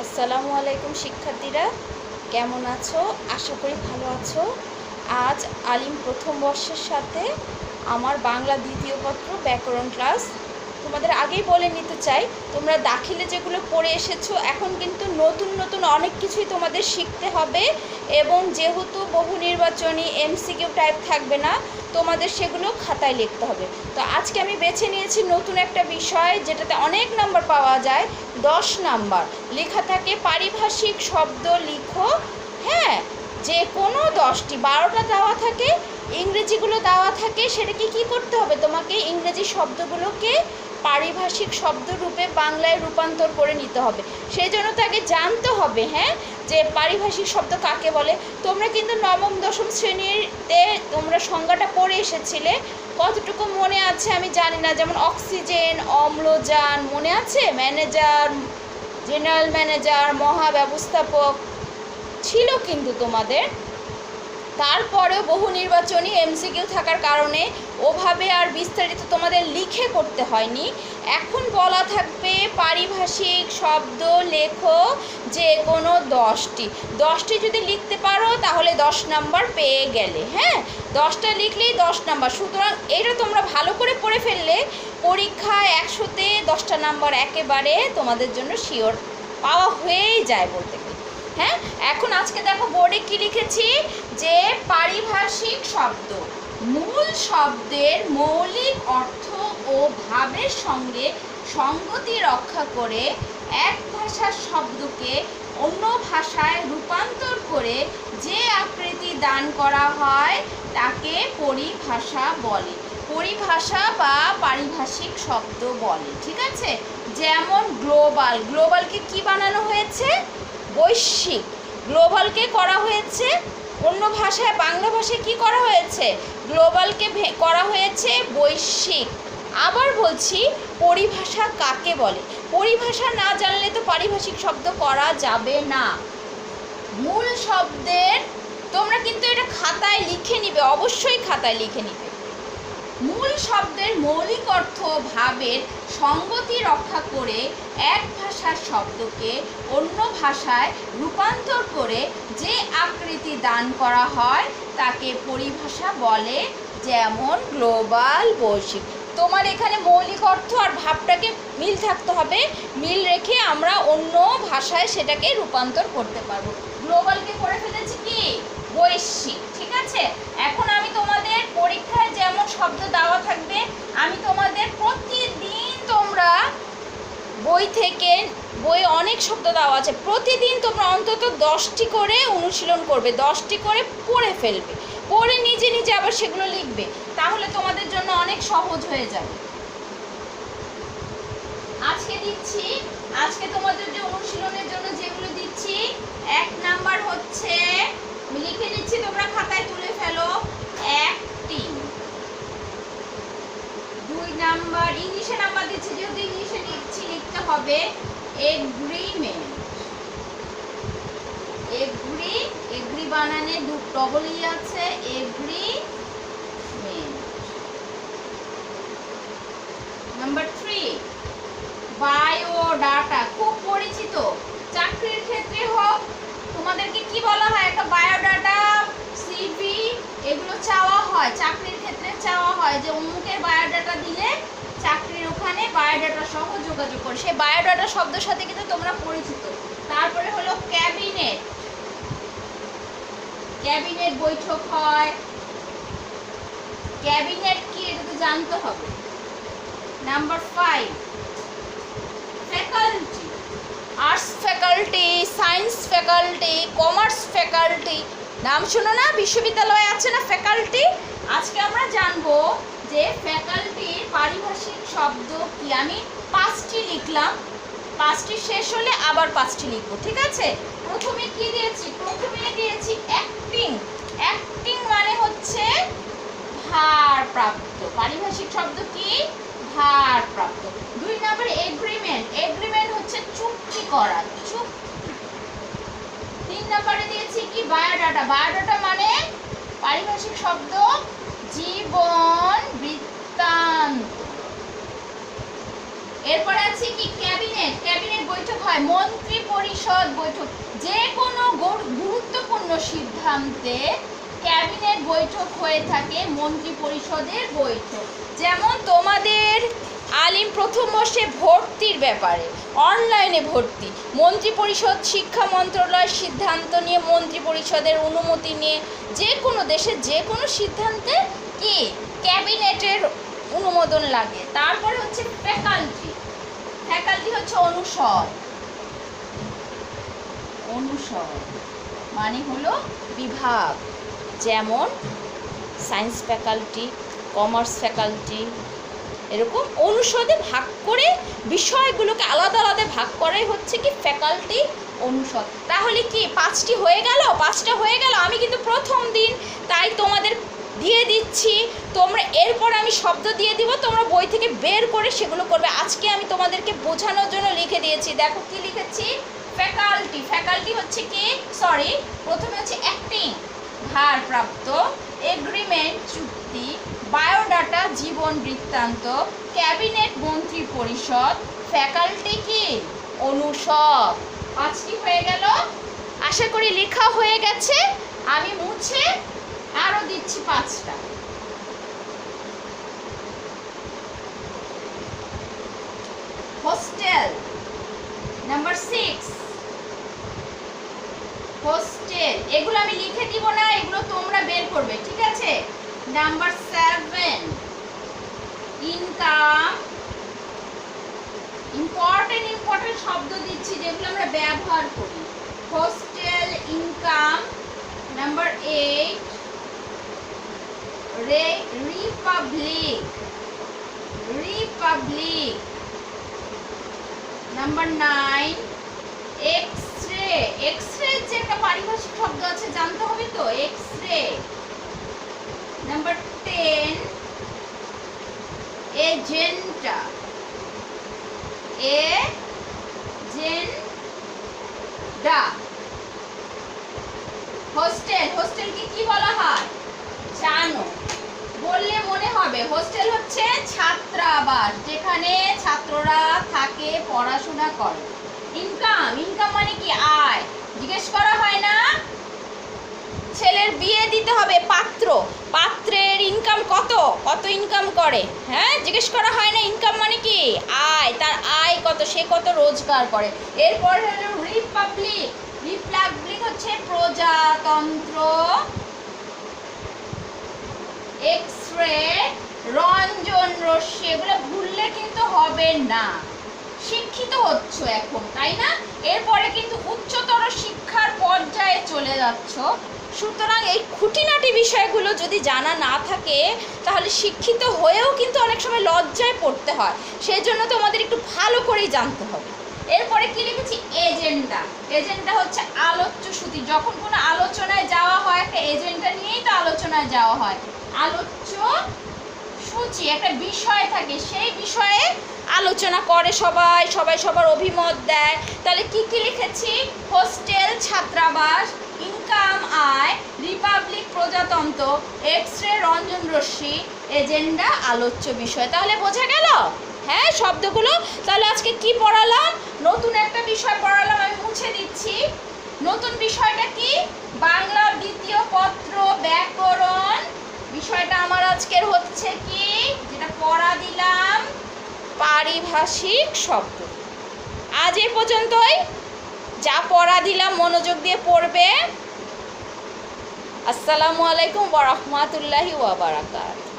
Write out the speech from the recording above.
আসসালামু আলাইকুম শিক্ষার্থীরা, কেমন আছো? আশা করি ভালো আছো। আজ আলিম প্রথম বর্ষের সাথে আমার বাংলা দ্বিতীয় পত্র ব্যাকরণ ক্লাস। তোমাদের আগেই বলে নিতে চাই, তোমরা দাখিলে যেগুলো পড়ে এসেছো এখন কিন্তু নতুন নতুন অনেক কিছুই তোমাদের শিখতে হবে, এবং যেহেতু বহু নির্বাচনী এমসিকিউ টাইপ থাকবে না, তোমাদের সেগুলো খাতায় লিখতে হবে। তো আজকে আমি বেছে নিয়েছি নতুন একটা বিষয় যেটাতে অনেক নাম্বার পাওয়া যায়, 10 নাম্বার। লেখা থাকে পারিভাষিক শব্দ লিখো। হ্যাঁ, যে কোনো 10টি, 12টা দেওয়া থাকে, ইংরেজিগুলো দেওয়া থাকে। সেটাকে কী করতে হবে? তোমাকে ইংরেজি শব্দগুলোকে পারিভাষিক শব্দ রূপে বাংলায় রূপান্তর করে নিতে হবে। সেই জন্য তাকে জানতে হবে, হ্যাঁ, যে পারিভাষিক শব্দ কাকে বলে। তোমরা কিন্তু নবম দশম শ্রেণীতে তোমরা সংজ্ঞাটা পড়ে এসেছিলে, কতটুকু মনে আছে আমি জানি না। যেমন অক্সিজেন, অম্লজান মনে আছে, ম্যানেজার, জেনারেল ম্যানেজার, মহাব্যবস্থাপক ছিল কিন্তু তোমাদের। তারপরেও বহু নির্বাচনী এমসিকিউ থাকার কারণে ওভাবে আর বিস্তারিত তোমাদের লিখে করতে হয়নি। এখন বলা থাকবে পারিভাষিক শব্দ লেখো যে কোনো 10টি যদি লিখতে পারো তাহলে 10 নাম্বার পেয়ে গেলে। হ্যাঁ, 10টা লিখলেই 10 নাম্বার। সুতরাং এটা তোমরা ভালো করে পড়ে ফেললে পরীক্ষায় 100তে 10টা নাম্বার একেবারে তোমাদের জন্য শিওর পাওয়া হয়েই যায় বলতে গেলে। হ্যাঁ, এখন আজকে দেখো বোর্ডে কি লিখেছি, যে পারিভাষিক শব্দ মূল শব্দের মৌলিক অর্থ ও ভাবের সঙ্গে সঙ্গতি রক্ষা করে এক ভাষার শব্দকে অন্য ভাষায় রূপান্তর করে যে আকৃতি দান করা হয় তাকে পরিভাষা বলে। পরিভাষা বা পারিভাষিক শব্দ বলে, ঠিক আছে। যেমন গ্লোবাল, গ্লোবালকে কি বানানো হয়েছে? বৈশ্বিক। গ্লোবালকে করা হয়েছে অন্য ভাষায়, বাংলা ভাষায় কি করা হয়েছে? গ্লোবালকে করা হয়েছে বৈশ্বিক। আবার বলছি, পরিভাষা কাকে বলে? পরিভাষা না জানলে তো পারিভাষিক শব্দ করা যাবে না। মূল শব্দের, তোমরা কিন্তু এটা খাতায় লিখে নিবে, অবশ্যই খাতায় লিখে নিবে। মূল শব্দের মৌলিক অর্থ ভাবের সঙ্গতি রক্ষা করে এক ভাষার শব্দকে অন্য ভাষায় রূপান্তর করে যে আকৃতি দান করা হয় তাকে পরিভাষা বলে। যেমন গ্লোবাল, বৈশ্বিক। তোমার এখানে মৌলিক অর্থ আর ভাবটাকে মিল থাকতে হবে, মিল রেখে আমরা অন্য ভাষায় সেটাকে রূপান্তর করতে পারবো। গ্লোবালকে করে ফেলেছি কি? বৈশ্বিক, ঠিক আছে। এখন আমি তোমাদের পরীক্ষায় যেমন শব্দ দেওয়া থাকবে, আমি তোমাদের প্রতিদিন, তোমরা বই অনেক শব্দ দেওয়া আছে, প্রতিদিন তোমরা অন্তত 10টি করে অনুশীলন করবে, 10টি করে পড়ে ফেলবে, পড়ে নিজে নিজে আবার সেগুলো লিখবে, তাহলে তোমাদের জন্য অনেক সহজ হয়ে যাবে। আজকে তোমাদের যে অনুশীলনের জন্য যেগুলো দিচ্ছি, 1 নাম্বার হচ্ছে, আমি লিখে নিচ্ছি, তোমরা খাতায় তুলে ফেলো, অ্যাক্টিং। 2 নাম্বার, ইংলিশে নাম্বার দিচ্ছি, যেহেতু ইংলিশে লিখতে হবে, এগ্রিমেন্ট। এগ্রি বানানে ডবল ই আছে, এগ্রিমেন্ট। নাম্বার 3, বায়োডাটা, খুব পরিচিত। চাকরির ক্ষেত্রে হোক, তোমাদেরকে কি বলা হয়? একটা বায়োডাটা, সিভি, এগুলো চাওয়া হয়, চাকরির ক্ষেত্রে চাওয়া হয় যে অমুকের বায়োডাটা দিলে চাকরির ওখানে বায়োডাটা সহ যোগাযোগ করে। সেই বায়োডাটা শব্দের সাথে কিন্তু তোমরা পরিচিত। তারপরে হলো ক্যাবিনেট, ক্যাবিনেট বৈঠক হয়। ক্যাবিনেট কি এটা তো জানতে হবে। Number 5, faculty, arts faculty, science faculty, commerce faculty, নাম শোনো না? বিশ্ববিদ্যালয়ে আছে না ফ্যাকাল্টি? আজকে আমরা জানবো যে ফ্যাকাল্টির পারিভাষিক শব্দ কি। আমি 5টি লিখলাম, 5টি শেষ হলে আবার 5টি লিখবো, ঠিক আছে। প্রথমে কি দিয়েছি? প্রথমে দিয়েছি অ্যাক্টিং। অ্যাক্টিং মানে হচ্ছে ভারপ্রাপ্ত। পারিভাষিক শব্দ কি? ভারপ্রাপ্ত। 2 নাম্বার এগ্রিমেন্ট, এগ্রিমেন্ট হচ্ছে চুক্তি করা, চুক্তি। 3 নাম্বারে দিয়েছি কি? বায়োডাটা। বায়োডাটা মানে পারিভাষিক শব্দ জীবন বৃত্তান্ত। এরপরে আছে কি? ক্যাবিনেট। ক্যাবিনেট বৈঠক হয়? মন্ত্রী পরিষদ বৈঠক। যে কোনো গুরুত্বপূর্ণ সিদ্ধান্তে ক্যাবিনেট বৈঠক হয়ে থাকে মন্ত্রী পরিষদের বৈঠক। যেমন তোমাদের আলিম প্রথম বর্ষে ভর্তির ব্যাপারে, অনলাইনে ভর্তি, মন্ত্রী পরিষদ শিক্ষা মন্ত্রণালয়ের সিদ্ধান্ত নিয়ে মন্ত্রী পরিষদের অনুমতি নিয়ে যে কোনো দেশের যে কোনো সিদ্ধান্তে কি ক্যাবিনেটের অনুমোদন লাগে। তারপরে হচ্ছে ফ্যাকাল্টি। ফ্যাকাল্টি হচ্ছে অনুষদ। অনুষদ মানে হলো বিভাগ, যেমন সায়েন্স ফ্যাকাল্টি, কমার্স ফ্যাকাল্টি, এরকম অনুষদে ভাগ করে বিষয়গুলোকে আলাদা আলাদা ভাগ করাই হচ্ছে কি ফ্যাকাল্টি, অনুষদ। তাহলে কি 5টি হয়ে গেল? 5টা হয়ে গেল। আমি কিন্তু প্রথম দিন তাই তোমাদের দিয়ে দিচ্ছি, তোমরা এরপর আমি শব্দ দিয়ে দিব, তোমরা বই থেকে বের করে সেগুলো করবে। আজকে আমি তোমাদেরকে বোঝানোর জন্য লিখে দিয়েছি। দেখো কি লিখেছি, ফ্যাকাল্টি। ফ্যাকাল্টি হচ্ছে কি, সরি, প্রথমে হচ্ছে অ্যাক্টিং ভারপ্রাপ্ত, এগ্রিমেন্ট চুক্তি, বায়োডাটা জীবন বৃত্তান্ত, ক্যাবিনেট মন্ত্রী পরিষদ, ফ্যাকাল্টি কি অনুষদ। 5টি হয়ে গেল। আশা করি লেখা হয়ে গেছে। আমি মুছে আরো দিচ্ছি 5টা। Hostel number 6। হোস্টেল এগুলো আমি লিখে দিব না, এগুলো তোমরা বের করবে, ঠিক আছে। Number 7 income. ইম্পর্টেন্ট শব্দ দিচ্ছি যেগুলো আমরা ব্যবহার করি। Hostel, income. Number 8 republic. Republic. Number 9 x ray. X ray যে একটা পারিভাষিক শব্দ আছে, জানতে হবে তো, x ray. Number 10 agenda. Agenda. Hostel. হোস্টেলকে কি বলা হয় জানো? বললে মনে হবে। হোস্টেল হচ্ছে ছাত্রাবাস, যেখানে ছাত্ররা থাকে, পড়াশোনা করে। ইনকাম। ইনকাম মানে কি আয়। জিজ্ঞেস করা হয় না ছেলের বিয়ে দিতে হবে, পাত্র, পাত্রের ইনকাম কত, কত ইনকাম করে, হ্যাঁ জিজ্ঞেস করা হয় না। ইনকাম মানে কি আয়, তার আয় কত, সে কত রোজগার করে। এরপর হলো রিপাবলিক। রিপাবলিক হচ্ছে প্রজাতন্ত্র। এক্স-রে, রঞ্জন রশ্মি, এগুলো ভুললে কিন্তু হবে না। শিক্ষিত হচ্ছ এখন, তাই না? এরপরে কিন্তু উচ্চতর শিক্ষার পর্যায়ে চলে যাচ্ছ। সুতরাং এই খুঁটিনাটি বিষয়গুলো যদি জানা না থাকে তাহলে শিক্ষিত হয়েও কিন্তু অনেক সময় লজ্জায় পড়তে হয়। সেই জন্য তোমাদের একটু ভালো করেই জানতে হবে। এরপরে কি লিখেছি, এজেন্ডা। এজেন্ডা হচ্ছে আলোচ্য সূচি। যখন কোনো আলোচনায় যাওয়া হয় একটা এজেন্ডা নিয়েই তো আলোচনায় যাওয়া হয়। আলোচ্য সূচি, একটা বিষয় থাকে, সেই বিষয়ে আলোচনা করে সবাই, সবাই সবার অভিমত দেয়। তাহলে কি কি লিখেছি, হোস্টেল ছাত্রাবাস, ইনকাম আয়, রিপাবলিক প্রজাতন্ত্র, এক্স-রে রঞ্জন রশ্মি, এজেন্ডা আলোচ্য বিষয়। তাহলে বোঝা গেল হ্যাঁ শব্দগুলো? তাহলে আজকে কি পড়ালাম, নতুন একটা বিষয় পড়ালাম, আমি মুছে দিচ্ছি। নতুন বিষয়টা কি, বাংলা দ্বিতীয় পত্র ব্যাকরণ। বিষয়টা আমার আজকের হচ্ছে কি, যেটা পড়া দিলাম, পারিভাষিক শব্দ। আজ এই পর্যন্তই। যা পড়া দিলাম মনোযোগ দিয়ে পড়বে। আসসালামু আলাইকুম ওয়া রাহমাতুল্লাহি ওয়া বারাকাতুহু।